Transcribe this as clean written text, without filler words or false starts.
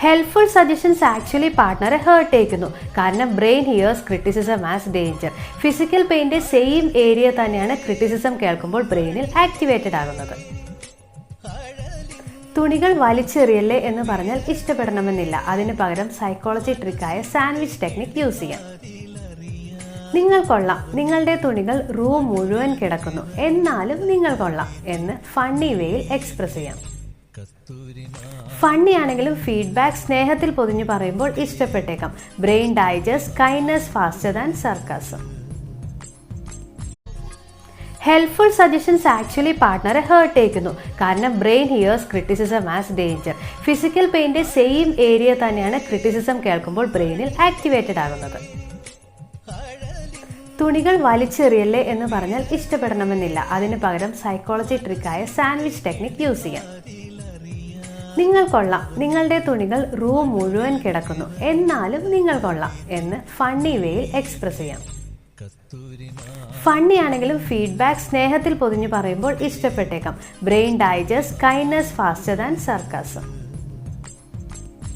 Helpful suggestions actually പാർട്ട്ണറെ hurt ചെയ്യിക്കുന്നു. കാരണം brain hears criticism as danger. Physical പെയിൻ്റെ സെയിം ഏരിയ തന്നെയാണ് ക്രിറ്റിസിസം കേൾക്കുമ്പോൾ ബ്രെയിനിൽ ആക്ടിവേറ്റഡ് ആകുന്നത്. തുണികൾ വലിച്ചെറിയല്ലേ എന്ന് പറഞ്ഞാൽ ഇഷ്ടപ്പെടണമെന്നില്ല. അതിന് പകരം സൈക്കോളജി ട്രിക്കായ സാൻഡ്വിച്ച് ടെക്നിക് യൂസ് ചെയ്യാം. നിങ്ങൾ കൊള്ളാം, നിങ്ങളുടെ തുണികൾ റൂം മുഴുവൻ കിടക്കുന്നു, എന്നാലും നിങ്ങൾ കൊള്ളാം എന്ന് ഫണ്ണി വേയിൽ എക്സ്പ്രസ് ചെയ്യാം. ഫണ്ണി ആണെങ്കിലും ഫീഡ്ബാക്ക് സ്നേഹത്തിൽ പൊതിഞ്ഞു പറയുമ്പോൾ ഇഷ്ടപ്പെട്ടേക്കാം. Brain digest kindness faster than sarcasm. Helpful suggestions actually പാർട്ട്ണറെ ഹേർട്ട് ചെയ്യിക്കുന്നു. കാരണം brain hears criticism as danger. Physical പെയിൻ്റെ സെയിം ഏരിയ തന്നെയാണ് ക്രിറ്റിസിസം കേൾക്കുമ്പോൾ ബ്രെയിനിൽ ആക്ടിവേറ്റഡ് ആകുന്നത്. തുണികൾ വലിച്ചെറിയല്ലേ എന്ന് പറഞ്ഞാൽ ഇഷ്ടപ്പെടണമെന്നില്ല. അതിന് പകരം സൈക്കോളജി ട്രിക്കായ സാൻഡ്വിച്ച് ടെക്നിക് യൂസ് ചെയ്യാം. നിങ്ങൾ കൊള്ളാം, നിങ്ങളുടെ തുണികൾ റൂം മുഴുവൻ കിടക്കുന്നു, എന്നാലും നിങ്ങൾ കൊള്ളാം എന്ന് ഫണ്ണി വേയിൽ എക്സ്പ്രസ് ചെയ്യാം. ഫണ്ണി ആണെങ്കിലും ഫീഡ്ബാക്ക് സ്നേഹത്തിൽ പൊതിഞ്ഞു പറയുമ്പോൾ ഇഷ്ടപ്പെട്ടേക്കാം. Brain digest kindness faster than sarcasm.